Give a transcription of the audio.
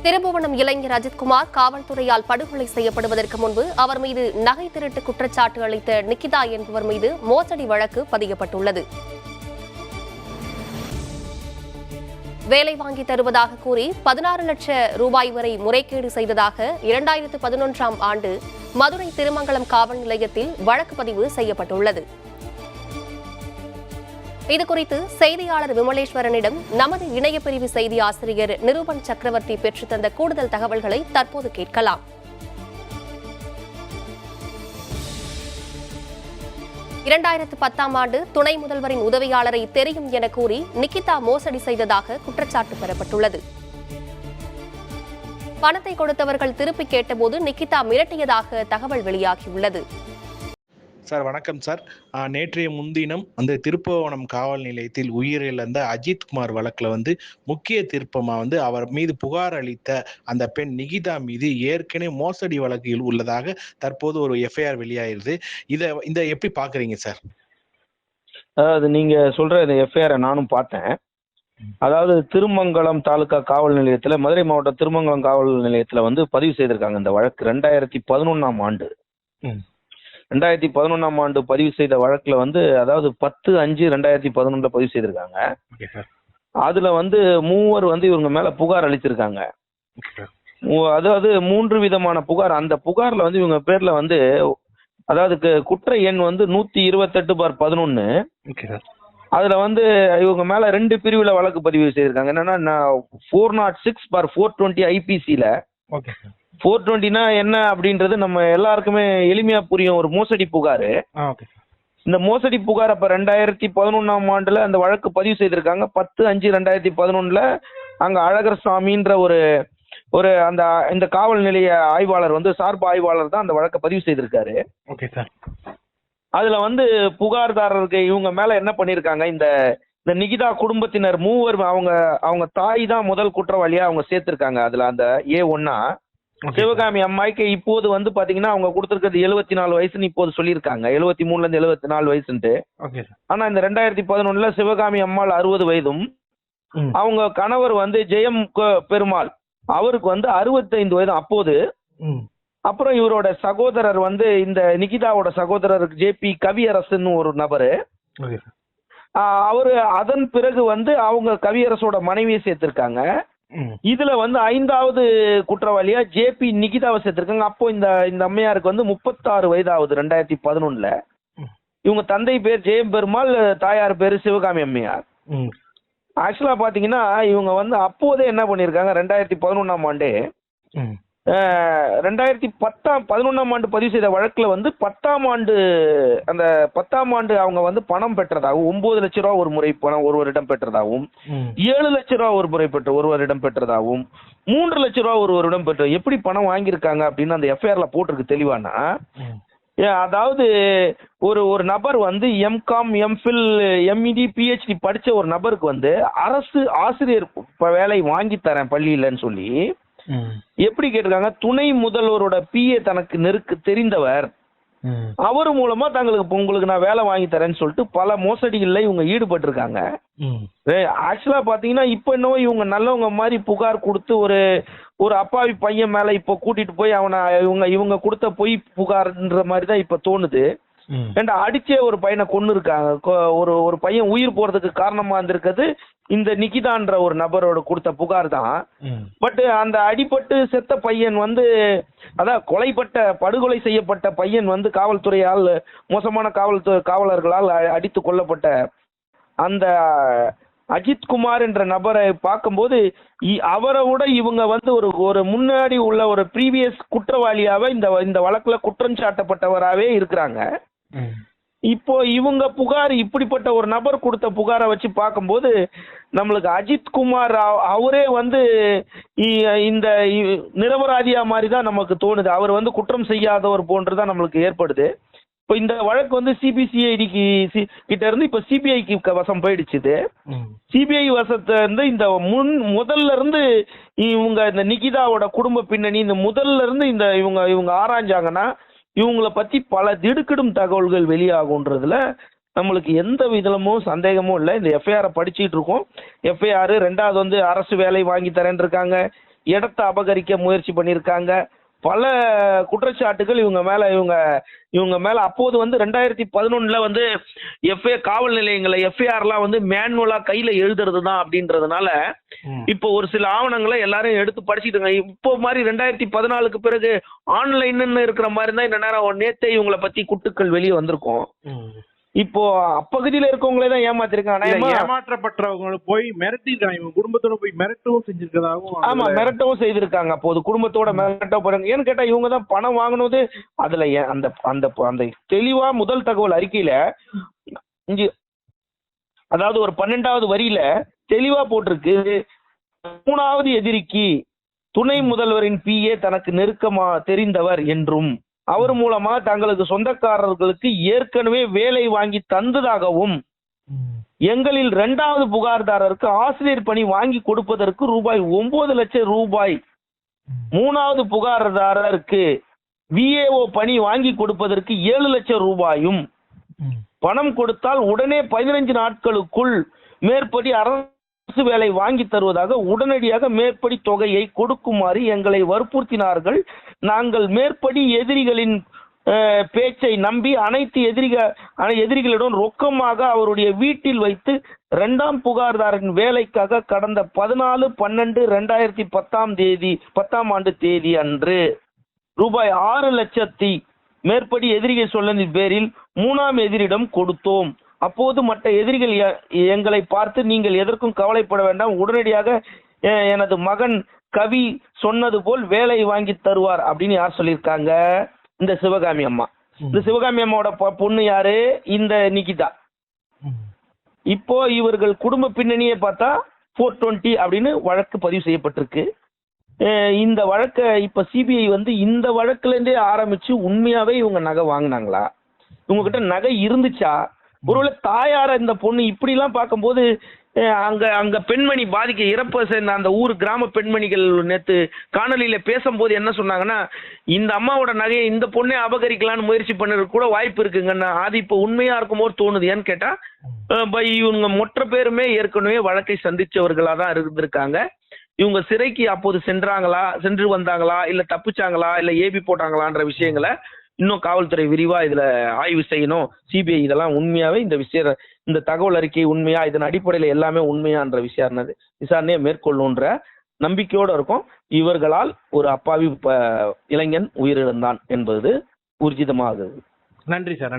திருபுவனம் இளைஞர் அஜித்குமார் காவல்துறையால் படுகொலை செய்யப்படுவதற்கு முன்பு அவர் மீது நகை திருட்டு குற்றச்சாட்டு அளித்த நிக்கிதா என்பவர் மீது மோசடி வழக்கு பதியப்பட்டுள்ளது. வேலை வாங்கி தருவதாக கூறி 16 லட்சம் ரூபாய் வரை முறைகேடு செய்ததாக 2011ஆம் ஆண்டு மதுரை திருமங்கலம் காவல் நிலையத்தில் வழக்கு பதிவு செய்யப்பட்டுள்ளது. இதுகுறித்து செய்தியாளர் விமலேஸ்வரனிடம் நமது இணையப்பிரிவு செய்தி ஆசிரியர் நிரூபன் சக்கரவர்த்தி பெற்று தந்த கூடுதல் தகவல்களை தற்போது கேட்கலாம். 2010ஆம் ஆண்டு துணை முதல்வரின் உதவியாளரை தெரியும் என கூறி நிக்கிதா மோசடி செய்ததாக குற்றச்சாட்டு பெறப்பட்டுள்ளது. பணத்தை கொடுத்தவர்கள் திருப்பி கேட்டபோது நிக்கிதா மிரட்டியதாக தகவல் வெளியாகியுள்ளது. சார் வணக்கம் சார். நேற்றைய முன்தினம் திருப்புவனம் காவல் நிலையத்தில் உயிரிழந்த அஜித்குமார் வழக்கில் முக்கிய திருப்பமாக அவர் மீது புகார் அளித்த அந்த பெண் நிகிதா மீது ஏற்கனவே மோசடி வழக்கில் உள்ளதாக தற்போது ஒரு எஃப்ஐஆர் வெளியாயிருது. இதை எப்படி பார்க்குறீங்க சார்? அதாவது நீங்கள் சொல்கிற இந்த எஃப்ஐஆரை நானும் பார்த்தேன். அதாவது திருமங்கலம் தாலுகா காவல் நிலையத்தில், மதுரை மாவட்டம் திருமங்கலம் காவல் நிலையத்தில் பதிவு செய்திருக்காங்க இந்த வழக்கு. 2011ஆம் ஆண்டு 2011ஆம் ஆண்டு பதிவு செய்த வழக்குல அதாவது 10/5/2011 பதிவு செய்திருக்காங்க. அதுல மூவர் இவங்க மேல புகார் அளிச்சிருக்காங்க. அதாவது 3 விதமான புகார். அந்த புகார்ல இவங்க பேர்ல அதாவது குற்ற எண் 128/11. அதுல இவங்க மேல 2 பிரிவுல வழக்கு பதிவு செய்திருக்காங்க. என்னன்னா 406/420 ஐபிசில 420னா என்ன அப்படின்றது நம்ம எல்லாருக்குமே எளிமையா புரியும். ஒரு மோசடி புகார். இந்த மோசடி புகார் அப்ப 2011ஆம் ஆண்டுல அந்த வழக்கு பதிவு செய்திருக்காங்க. 10/5/2011 அங்க அழகர் சாமின்ற ஒரு இந்த காவல் நிலைய ஆய்வாளர் சார்பு ஆய்வாளர் தான் அந்த வழக்கை பதிவு செய்திருக்காரு. அதுல புகார்தாரருக்கு இவங்க மேல என்ன பண்ணிருக்காங்க, இந்த நிகிதா குடும்பத்தினர் மூவர் அவங்க தாய் தான் முதல் குற்றவாளியா அவங்க சேர்த்திருக்காங்க. அதுல அந்த A1 சிவகாமி அம்மாய்க்கு இப்போது பாத்தீங்கன்னா அவங்க கொடுத்திருக்கிறது 74 வயசுன்னு இப்போது சொல்லியிருக்காங்க. 73ல இருந்து 74 வயசுன்ட்டு. ஆனா இந்த 2011 சிவகாமி அம்மாள் 60 வயதும் அவங்க கணவர் ஜெயம் பெருமாள் அவருக்கு 65 வயது அப்போது. அப்புறம் இவரோட சகோதரர் இந்த நிகிதாவோட சகோதரருக்கு JP கவியரசுன்னு ஒரு நபரு. அவரு அதன் பிறகு அவங்க கவியரசோட மனைவியை சேர்த்திருக்காங்க. இதுல 5வது குற்றவாளியா JP நிகிதாவை சேர்த்திருக்காங்க. அப்போ இந்த அம்மையாருக்கு 36 வயதாகுது 2011. இவங்க தந்தை பேர் ஜெயம் பெருமாள், தாயார் பேரு சிவகாமி அம்மையார். ஆக்சுவலா பாத்தீங்கன்னா இவங்க அப்போதே என்ன பண்ணிருக்காங்க, 2011ஆம் ஆண்டே 2011ஆம் ஆண்டு பதிவு செய்த வழக்குல 10ஆம் ஆண்டு அந்த 10ஆம் ஆண்டு அவங்க பணம் பெற்றதாகவும் 9 லட்ச ரூபா ஒரு முறை பணம் ஒருவரிடம் பெற்றதாகவும் 7 லட்ச ரூபா ஒரு முறை ஒருவரிடம் பெற்றதாகவும் 3 லட்ச ரூபா ஒருவரிடம் பெற்ற எப்படி பணம் வாங்கியிருக்காங்க அப்படின்னு அந்த எஃப்ஐஆர்ல போட்டிருக்கு தெளிவானா. அதாவது ஒரு நபர் MCom MPhil MED PhD படிச்ச ஒரு நபருக்கு அரசு ஆசிரியர் வேலை வாங்கி தரேன் பள்ளியிலன்னு சொல்லி எப்படி கேட்டிருக்காங்க, துணை முதல்வரோட PA தனக்கு தெரிந்தவர், அவர் மூலமா உங்களுக்கு நான் வேலை வாங்கி தரேன்னு சொல்லிட்டு பல மோசடிகள்ல இவங்க ஈடுபட்டிருக்காங்க. ஆக்சுவலா பாத்தீங்கன்னா இப்ப என்னவோ இவங்க நல்லவங்க மாதிரி புகார் கொடுத்து ஒரு அப்பாவி பையன் மேல இப்ப கூட்டிட்டு போய் அவனை இவங்க கொடுத்த பொய் புகார்ன்ற மாதிரி தான் இப்ப தோணுது. அடிச்சே ஒரு பையனை கொன்னு இருக்காங்க. ஒரு பையன் உயிர் போறதுக்கு காரணமா இருந்திருக்கிறது இந்த நிகிதான்ற ஒரு நபரோட கொடுத்த புகார் தான். பட் அந்த அடிபட்டு செத்த பையன் அதான் படுகொலை செய்யப்பட்ட பையன் காவல்துறையால் மோசமான காவலர்களால் அடித்து கொல்லப்பட்ட அந்த அஜித்குமார் என்ற நபரை பார்க்கும்போது அவரை விட இவங்க ஒரு முன்னாடி உள்ள ஒரு ப்ரீவியஸ் குற்றவாளியாவே இந்த வழக்குல குற்றம் சாட்டப்பட்டவராகவே இருக்கிறாங்க. இப்போ இவங்க புகார் இப்படிப்பட்ட ஒரு நபர் கொடுத்த புகாரை வச்சு பார்க்கும்போது நம்மளுக்கு அஜித்குமார் அவரே இந்த நிரபராதியா மாதிரி தான் நமக்கு தோணுது. அவர் குற்றம் செய்யாதவர் போன்றுதான் நம்மளுக்கு ஏற்படுது. இப்போ இந்த வழக்கு சிபிசிஐடிக்கு கிட்ட இருந்து இப்ப சிபிஐக்கு வசம் போயிடுச்சு. சிபிஐ வசத்தை இந்த முதல்ல இருந்து இவங்க இந்த நிகிதாவோட குடும்ப பின்னணி இந்த முதல்ல இருந்து இவங்க ஆராய்ஞ்சாங்கன்னா இவங்கள பத்தி பல திடுக்கிடும் தகவல்கள் வெளியாகுன்றதுல நம்மளுக்கு எந்த விதமும் சந்தேகமும் இல்லை. இந்த எஃப்ஐஆரை படிச்சுட்டு இருக்கோம். எஃப்ஐஆர் 2வது அரசு வேலை வாங்கி தரேன் இருக்காங்க. இடத்தை அபகரிக்க முயற்சி பண்ணியிருக்காங்க. பல குற்றச்சாட்டுகள் இவங்க மேல அப்போது வந்து 2011 வந்து காவல் நிலையங்களை எஃப்ஐஆர்லாம் வந்து மேனுவலா கையில எழுதுறது தான் அப்படின்றதுனால இப்போ ஒரு சில ஆவணங்களை எல்லாரும் எடுத்து படிச்சுட்டு இப்போ மாதிரி 2014க்கு பிறகு ஆன்லைன்னு இருக்கிற மாதிரி தான் இந்த நேரம் நேத்தே இவங்களை பத்தி குட்டுக்கள் வெளியே வந்திருக்கும். இப்போ அப்பகுதியில இருக்கவங்களே தான் ஏமாத்திருக்காங்க. ஏமாற்றப்பட்டவங்க போய் மிரட்டிருக்காங்க, இவங்க குடும்பத்தோட போய் மிரட்டவும் செஞ்சிருக்கதாகவும். ஆமா, மிரட்டவும் செய்திருக்காங்க. அப்போது குடும்பத்தோட மிரட்ட போறாங்க. ஏன்னு கேட்டா இவங்க தான் பணம் வாங்கினது. அதுல அந்த அந்த அந்த தெளிவா முதல் தகவல் அறிக்கையில அதாவது ஒரு 12வது வரியில தெளிவா போட்டிருக்கு, 3வது எதிரிக்கு துணை முதல்வரின் PA தனக்கு நெருக்கமா தெரிந்தவர் என்றும் அவர் மூலமா தங்களுக்கு சொந்தக்காரர்களுக்கு ஏற்கனவே வேலை வாங்கி தந்ததாகவும் எங்களில் 2வது புகார்தாரருக்கு ஆசிரியர் பணி வாங்கி கொடுப்பதற்கு ரூபாய் 9 லட்சம் ரூபாய், 3வது புகார்தாரருக்கு VAO பணி வாங்கி கொடுப்பதற்கு 7 லட்சம் ரூபாயும் பணம் கொடுத்தால் உடனே 15 நாட்களுக்குள் மேற்படி அரசு வேலை வாங்கி தருவதாக உடனடியாக மேற்படி தொகையை கொடுக்குமாறு எங்களை வற்புறுத்தினார்கள். நாங்கள் மேற்படி எதிரிகளின் பேச்சை நம்பி அனைத்து எதிரிகளிடம் ரொக்கமாக அவருடைய வீட்டில் வைத்து 2ஆம் புகார்தாரின் வேலைக்காக கடந்த 14/12/2010 ஆண்டு தேதி அன்று ரூபாய் 6 லட்சத்தி மேற்படி எதிரிகள் சொன்னதின் பேரில் 3ஆம் எதிரிடம் கொடுத்தோம். அப்போது மற்ற எதிரிகள் எங்களை பார்த்து நீங்கள் எதற்கும் கவலைப்பட வேண்டாம், உடனடியாக எனது மகன் கவி சொன்னது போல் வேலை வாங்கி தருவார் அப்படின்னு யார் சொல்லியிருக்காங்க? இந்த சிவகாமி அம்மா. இந்த சிவகாமி அம்மாவோட பொண்ணு யாரு? இந்த நிகிதா. இப்போ இவர்கள் குடும்ப பின்னணியை பார்த்தா 420 அப்படின்னு வழக்கு பதிவு செய்யப்பட்டிருக்கு. இந்த வழக்கை இப்ப CBI வந்து இந்த வழக்குல இருந்தே ஆரம்பிச்சு உண்மையாவே இவங்க நகை வாங்கினாங்களா, இவங்க கிட்ட நகை இருந்துச்சா, ஒருவேளை தாயார இந்த பொண்ணு இப்படிலாம் பார்க்கும்போது அங்க பெண்மணி இறப்ப சேர்ந்த அந்த ஊர் கிராம பெண்மணிகள் நேத்து காணொலியில பேசும்போது என்ன சொன்னாங்கன்னா, இந்த அம்மாவோட நகையை இந்த பொண்ணே அபகரிக்கலான்னு முயற்சி பண்ணது கூட வாய்ப்பு இருக்குங்கன்னா அது இப்போ உண்மையா இருக்குமோ தோணுது. ஏன்னு கேட்டா இவங்க மொற்ற பேருமே ஏற்கனவே வழக்கை சந்திச்சவர்களா தான் இருந்திருக்காங்க. இவங்க சிறைக்கு அப்போது சென்று வந்தாங்களா, இல்ல தப்பிச்சாங்களா, இல்ல ஏபி போட்டாங்களான்ற விஷயங்களை இன்னும் காவல்துறை விரிவா இதுல ஆய்வு செய்யணும். CBI இதெல்லாம் உண்மையாவே இந்த தகவல் அறிக்கை உண்மையா, இதன் அடிப்படையில எல்லாமே உண்மையான்ற விசாரணையை மேற்கொள்ளுன்ற நம்பிக்கையோட இருக்கும். இவர்களால் ஒரு அப்பாவி இளைஞன் உயிரிழந்தான் என்பது ஊர்ஜிதமாகுது. நன்றி சார்.